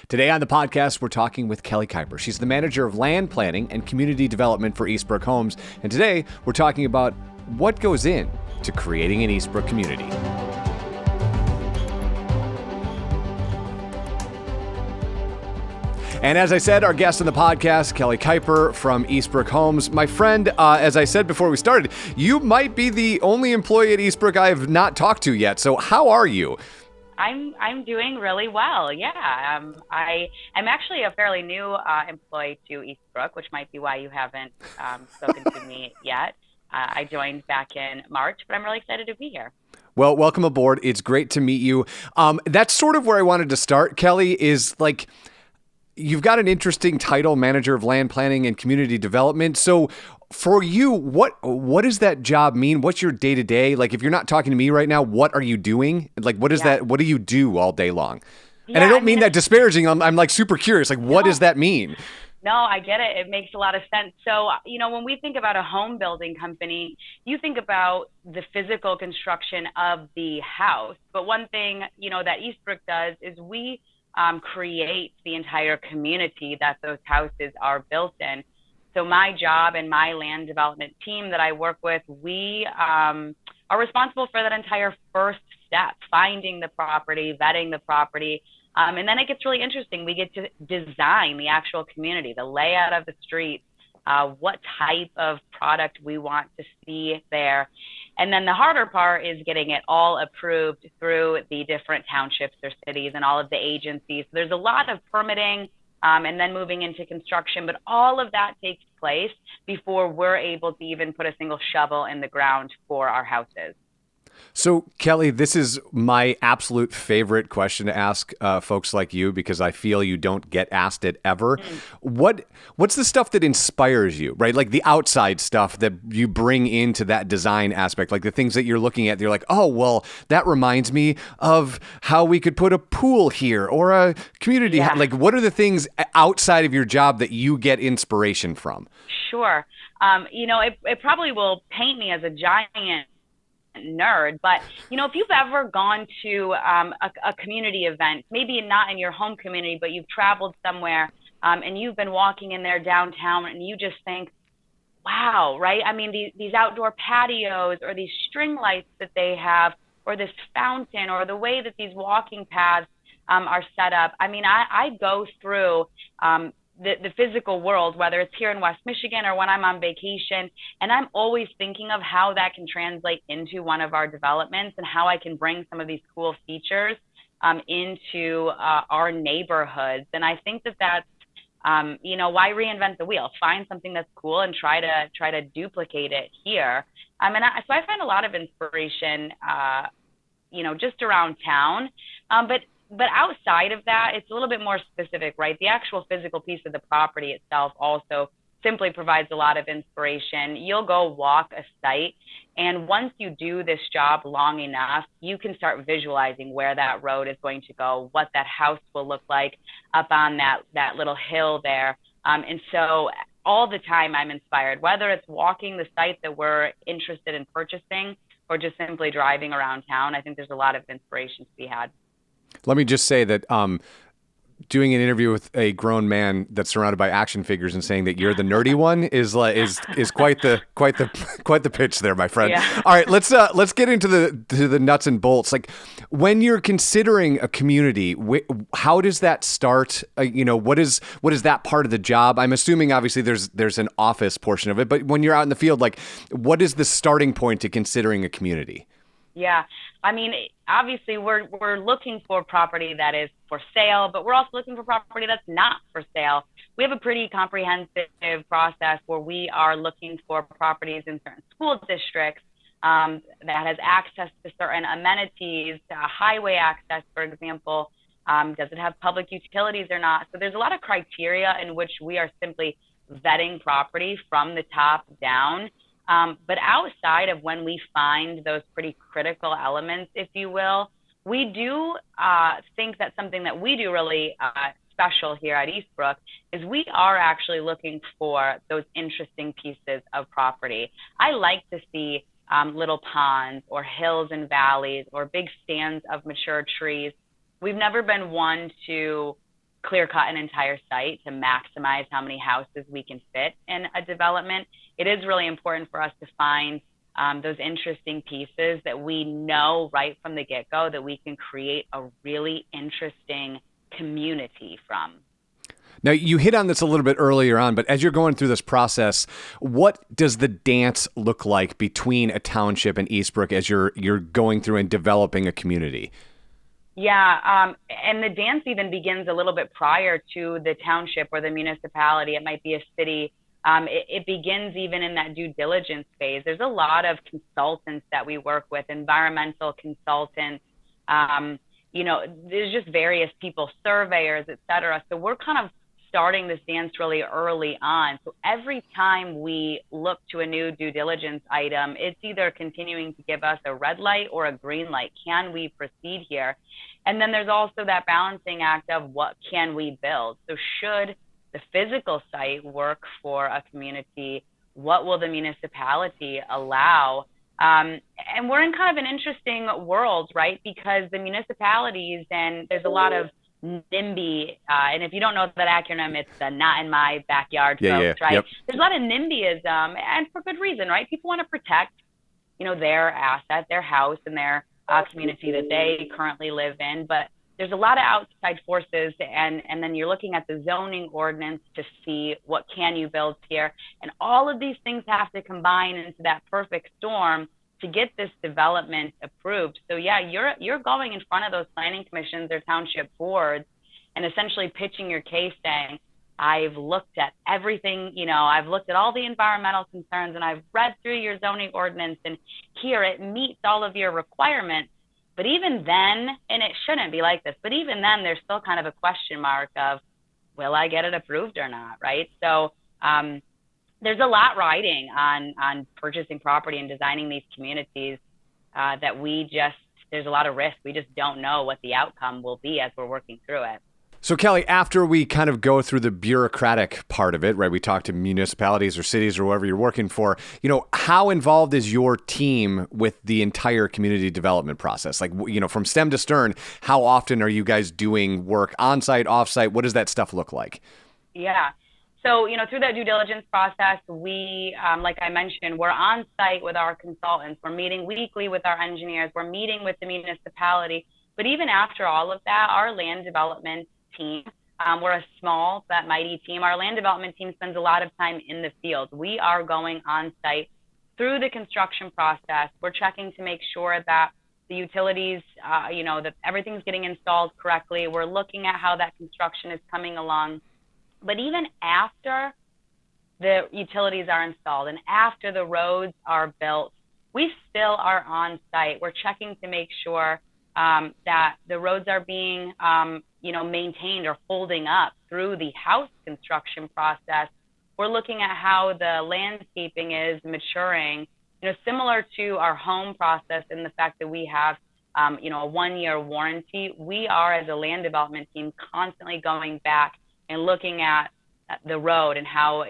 Today on the podcast, we're talking with Kelly Kuiper. She's the manager of land planning and community development for Eastbrook Homes. And today, we're talking about what goes in to creating an Eastbrook community. And as I said, our guest on the podcast, Kelly Kuiper from Eastbrook Homes. My friend, as I said before we started, you might be the only employee at Eastbrook I have not talked to yet. So how are you? I'm doing really well. Yeah, I'm actually a fairly new employee to Eastbrook, which might be why you haven't spoken to me yet. I joined back in March, but I'm really excited to be here. Well, welcome aboard. It's great to meet you. That's sort of where I wanted to start, Kelly, is like, you've got an interesting title, Manager of Land Planning and Community Development. So for you, what does that job mean? What's your day-to-day? Like, if you're not talking to me right now, what are you doing? Like, what is that? What do you do all day long? And I don't mean that disparaging. I'm like super curious. Like, what does that mean? No, I get it. It makes a lot of sense. So, when we think about a home building company, you think about the physical construction of the house. But one thing, that Eastbrook does is we create the entire community that those houses are built in. So my job and my land development team that I work with, we are responsible for that entire first step, finding the property, vetting the property. And then it gets really interesting. We get to design the actual community, the layout of the streets, what type of product we want to see there. And then the harder part is getting it all approved through the different townships or cities and all of the agencies. So there's a lot of permitting and then moving into construction, but all of that takes place before we're able to even put a single shovel in the ground for our houses. So, Kelly, this is my absolute favorite question to ask folks like you, because I feel you don't get asked it ever. What's the stuff that inspires you, right? Like the outside stuff that you bring into that design aspect, like the things that you're looking at, you're like, oh, well, that reminds me of how we could put a pool here or a community. Yeah. Like, what are the things outside of your job that you get inspiration from? Sure. It probably will paint me as a giant nerd, but if you've ever gone to a community event, maybe not in your home community, but you've traveled somewhere and you've been walking in there downtown and you just think, wow, right? I mean, these outdoor patios or these string lights that they have, or this fountain, or the way that these walking paths are set up. I mean, I go through the physical world, whether it's here in West Michigan or when I'm on vacation, and I'm always thinking of how that can translate into one of our developments and how I can bring some of these cool features into our neighborhoods. And I think that's why reinvent the wheel? Find something that's cool and try to duplicate it here. So I find a lot of inspiration, just around town, But outside of that, it's a little bit more specific, right? The actual physical piece of the property itself also simply provides a lot of inspiration. You'll go walk a site, and once you do this job long enough, you can start visualizing where that road is going to go, what that house will look like up on that little hill there. And so all the time I'm inspired, whether it's walking the site that we're interested in purchasing or just simply driving around town. I think there's a lot of inspiration to be had. Let me just say that doing an interview with a grown man that's surrounded by action figures and saying that you're the nerdy one is quite the pitch there, my friend. Yeah. All right, let's get into the nuts and bolts. Like, when you're considering a community, how does that start? What is that part of the job? I'm assuming obviously there's an office portion of it, but when you're out in the field, like, what is the starting point to considering a community? Yeah. I mean, obviously we're looking for property that is for sale, but we're also looking for property that's not for sale. We have a pretty comprehensive process where we are looking for properties in certain school districts that has access to certain amenities, highway access, for example. Does it have public utilities or not? So there's a lot of criteria in which we are simply vetting property from the top down. But outside of when we find those pretty critical elements, if you will, we do think that something that we do really special here at Eastbrook is we are actually looking for those interesting pieces of property. I like to see little ponds or hills and valleys or big stands of mature trees. We've never been one to clear cut an entire site to maximize how many houses we can fit in a development. It is really important for us to find those interesting pieces that we know right from the get-go that we can create a really interesting community from. Now, you hit on this a little bit earlier on, but as you're going through this process, what does the dance look like between a township and Eastbrook as you're going through and developing a community? Yeah, and the dance even begins a little bit prior to the township or the municipality. It might be a city. It begins even in that due diligence phase. There's a lot of consultants that we work with, environmental consultants, there's just various people, surveyors, et cetera. So we're kind of starting this dance really early on. So every time we look to a new due diligence item, it's either continuing to give us a red light or a green light. Can we proceed here? And then there's also that balancing act of what can we build? So should the physical site work for a community? What will the municipality allow? And we're in kind of an interesting world, right? Because the municipalities, and there's a lot of NIMBY, and if you don't know that acronym, it's the not in my backyard folks, right? Yep. There's a lot of NIMBYism, and for good reason, right? People want to protect, their asset, their house, and their community that they currently live in. But there's a lot of outside forces, and then you're looking at the zoning ordinance to see what can you build here. And all of these things have to combine into that perfect storm to get this development approved. So yeah, you're going in front of those planning commissions or township boards and essentially pitching your case saying, I've looked at everything, I've looked at all the environmental concerns and I've read through your zoning ordinance and here it meets all of your requirements. But even then, and it shouldn't be like this, but even then there's still kind of a question mark of, will I get it approved or not, right? So there's a lot riding on purchasing property and designing these communities that there's a lot of risk. We just don't know what the outcome will be as we're working through it. So Kelly, after we kind of go through the bureaucratic part of it, right? We talk to municipalities or cities or whoever you're working for, how involved is your team with the entire community development process? Like, from stem to stern, how often are you guys doing work on-site, off-site? What does that stuff look like? Yeah. So, through that due diligence process, we, like I mentioned, we're on site with our consultants. We're meeting weekly with our engineers. We're meeting with the municipality. But even after all of that, our land development team, we're a small but mighty team. Our land development team spends a lot of time in the field. We are going on site through the construction process. We're checking to make sure that the utilities, that everything's getting installed correctly. We're looking at how that construction is coming along. But even after the utilities are installed and after the roads are built, we still are on site. We're checking to make sure that the roads are being, maintained or holding up through the house construction process. We're looking at how the landscaping is maturing, similar to our home process in the fact that we have, a 1-year warranty. We are, as a land development team, constantly going back and looking at the road and how,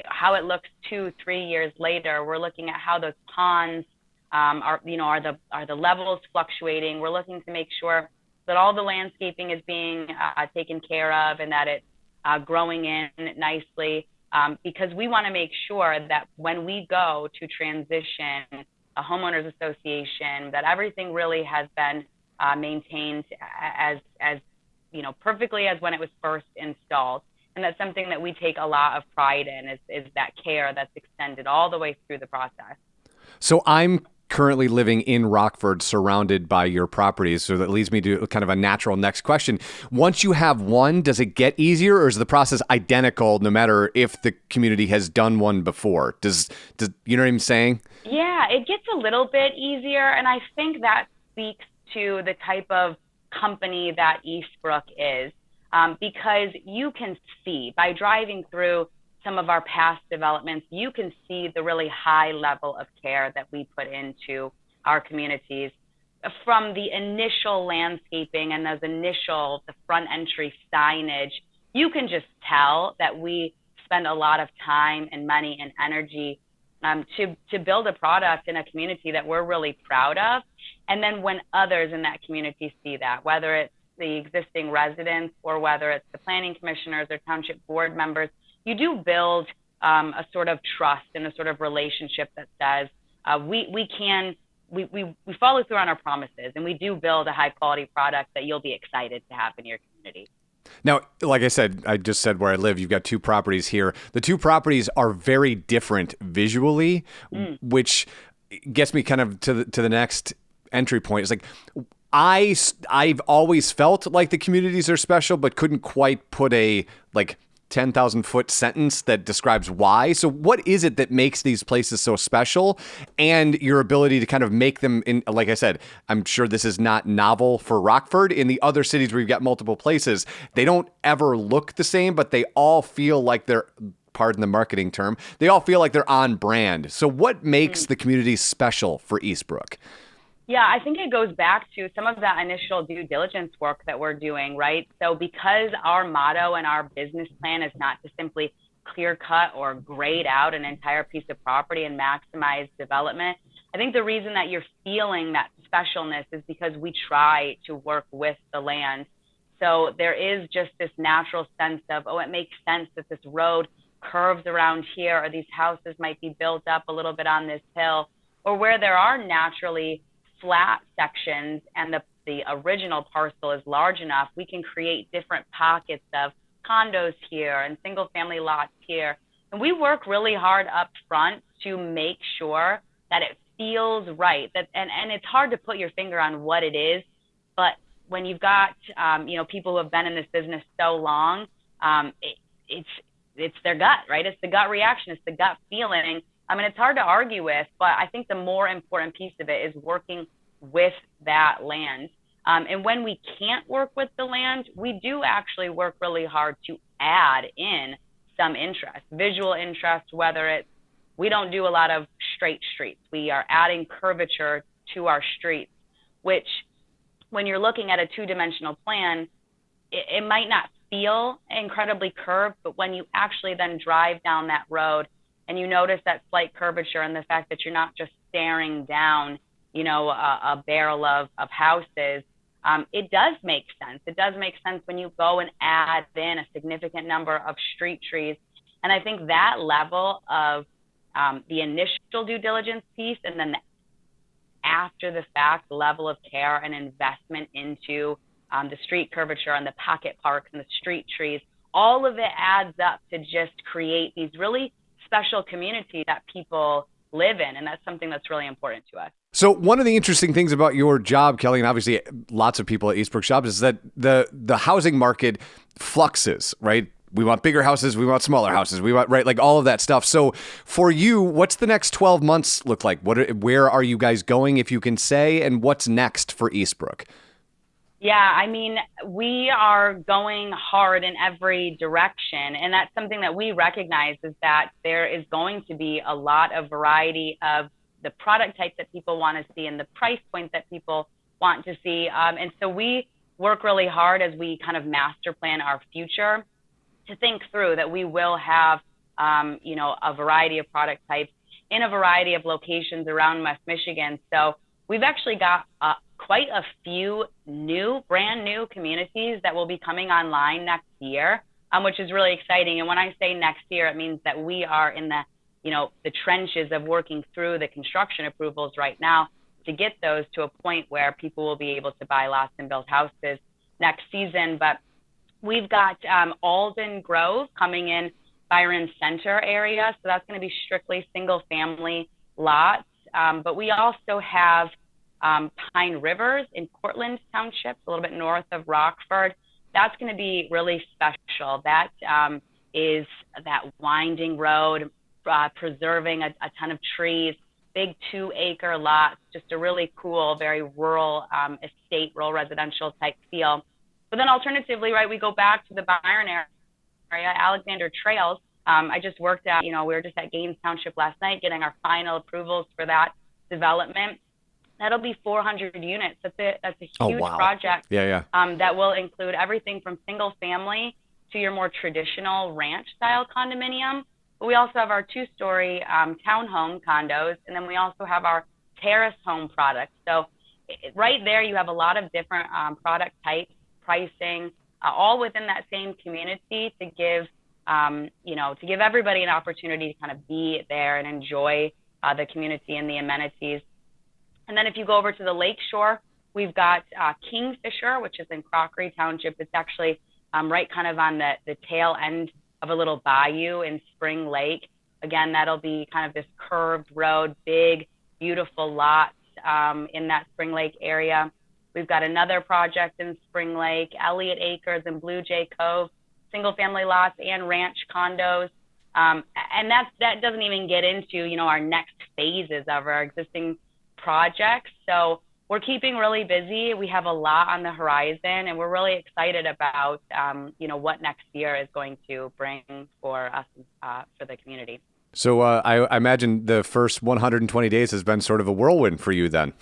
how it looks 2-3 years later. We're looking at how those ponds are the levels fluctuating. We're looking to make sure that all the landscaping is being taken care of and that it's growing in nicely, because we want to make sure that when we go to transition a homeowners association, that everything really has been maintained as perfectly as when it was first installed. And that's something that we take a lot of pride in is that care that's extended all the way through the process. So I'm currently living in Rockford, surrounded by your properties. So that leads me to kind of a natural next question. Once you have one, does it get easier, or is the process identical no matter if the community has done one before? Does you know what I'm saying? Yeah, it gets a little bit easier. And I think that speaks to the type of company that Eastbrook is, because you can see by driving through some of our past developments, you can see the really high level of care that we put into our communities, from the initial landscaping and the front entry signage. You can just tell that we spend a lot of time and money and energy to build a product in a community that we're really proud of. And then when others in that community see that, whether it's the existing residents or whether it's the planning commissioners or township board members, you do build a sort of trust and a sort of relationship that says we follow through on our promises, and we do build a high quality product that you'll be excited to have in your community. Now, like I said, I just said where I live. You've got two properties here. The two properties are very different visually, which gets me kind of to the next entry point. It's like I've always felt like the communities are special, but couldn't quite put a 10,000-foot sentence that describes why. So what is it that makes these places so special, and your ability to kind of make them in, like I said, I'm sure this is not novel for Rockford. In the other cities where you've got multiple places, they don't ever look the same, but they all feel like they're, pardon the marketing term, they all feel like they're on brand. So what makes the community special for Eastbrook? Yeah, I think it goes back to some of that initial due diligence work that we're doing, right? So because our motto and our business plan is not to simply clear cut or grade out an entire piece of property and maximize development, I think the reason that you're feeling that specialness is because we try to work with the land. So there is just this natural sense of, oh, it makes sense that this road curves around here, or these houses might be built up a little bit on this hill, or where there are naturally flat sections and the original parcel is large enough, we can create different pockets of condos here and single family lots here. And we work really hard up front to make sure that it feels right. And it's hard to put your finger on what it is, but when you've got people who have been in this business so long, it's their gut, right? It's the gut reaction, it's the gut feeling. I mean, it's hard to argue with, but I think the more important piece of it is working with that land. And when we can't work with the land, we do actually work really hard to add in some interest, visual interest, whether it's, we don't do a lot of straight streets. We are adding curvature to our streets, which when you're looking at a two-dimensional plan, it might not feel incredibly curved, but when you actually then drive down that road and you notice that slight curvature and the fact that you're not just staring down, a barrel of houses, it does make sense. It does make sense when you go and add in a significant number of street trees. And I think that level of the initial due diligence piece, and then the after the fact level of care and investment into the street curvature and the pocket parks and the street trees, all of it adds up to just create these really special communities that people live in. And that's something that's really important to us. So one of the interesting things about your job, Kelly, and obviously lots of people at Eastbrook shops, is that the housing market fluxes, right? We want bigger houses, we want smaller houses, we want, right, like all of that stuff. So for you, what's the next 12 months look like? Where are you guys going, if you can say, and what's next for Eastbrook? Yeah, I mean, we are going hard in every direction. And that's something that we recognize, is that there is going to be a lot of variety of the product types that people want to see and the price point that people want to see. And so we work really hard as we kind of master plan our future to think through that we will have, a variety of product types in a variety of locations around West Michigan. So we've actually got quite a few brand new communities that will be coming online next year, which is really exciting. And when I say next year, it means that we are in the trenches of working through the construction approvals right now to get those to a point where people will be able to buy lots and build houses next season. But we've got Alden Grove coming in Byron Center area. So that's going to be strictly single family lots. But we also have Pine Rivers in Cortland Township, a little bit north of Rockford. That's going to be really special. That is that winding road, preserving a ton of trees, big 2-acre lots, just a really cool, very rural estate, rural residential type feel. But then alternatively, right, we go back to the Byron area, Alexander Trails. I just worked at, we were just at Gaines Township last night getting our final approvals for that development. That'll be 400 units. That's a huge project. Yeah. That will include everything from single family to your more traditional ranch style condominium. But we also have our 2-story townhome condos, and then we also have our terrace home products. So right there, you have a lot of different product types pricing, all within that same community to give, to give everybody an opportunity to kind of be there and enjoy the community and the amenities. And then if you go over to the lakeshore, we've got Kingfisher, which is in Crockery Township. It's actually right kind of on the tail end of a little bayou in Spring Lake. Again, that'll be kind of this curved road, big, beautiful lots in that Spring Lake area. We've got another project in Spring Lake, Elliott Acres and Blue Jay Cove, single family lots and ranch condos. And that doesn't even get into, our next phases of our existing projects. So we're keeping really busy. We have a lot on the horizon, and we're really excited about, what next year is going to bring for us, for the community. So I imagine the first 120 days has been sort of a whirlwind for you then.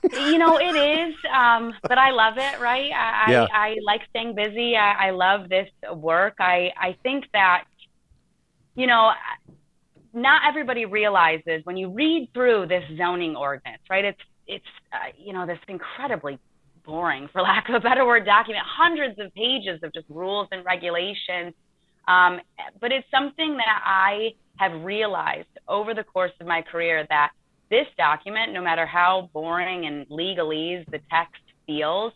It is, but I love it, right? I like staying busy. I love this work. I think that, not everybody realizes when you read through this zoning ordinance, right? It's this incredibly boring, for lack of a better word, document, hundreds of pages of just rules and regulations. But it's something that I have realized over the course of my career that this document, no matter how boring and legalese the text feels,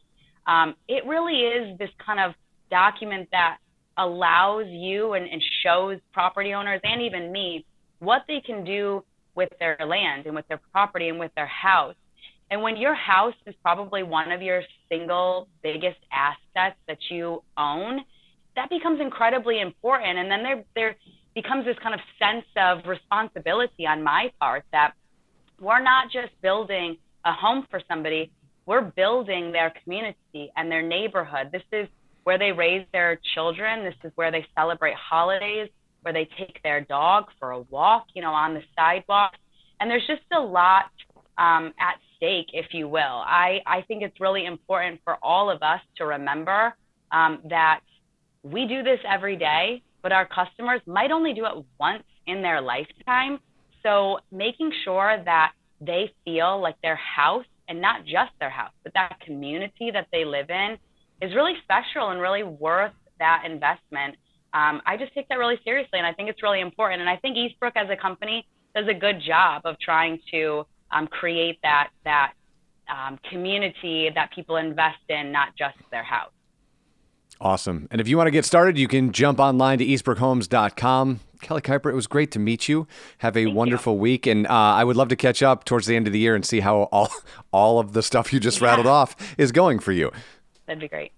it really is this kind of document that allows you and shows property owners and even me what they can do with their land and with their property and with their house. And when your house is probably one of your single biggest assets that you own, that becomes incredibly important. And then there becomes this kind of sense of responsibility on my part that we're not just building a home for somebody, we're building their community and their neighborhood. This is where they raise their children. This is where they celebrate holidays, where they take their dog for a walk, on the sidewalk. And there's just a lot at stake, if you will. I think it's really important for all of us to remember that we do this every day, but our customers might only do it once in their lifetime. So making sure that they feel like their house, and not just their house, but that community that they live in, is really special and really worth that investment. I just take that really seriously, and I think it's really important. And I think Eastbrook as a company does a good job of trying to create that community that people invest in, not just their house. Awesome. And if you want to get started, you can jump online to eastbrookhomes.com. Kelly Kuiper, it was great to meet you. Have a wonderful week. And I would love to catch up towards the end of the year and see how all of the stuff you just rattled off is going for you. That'd be great.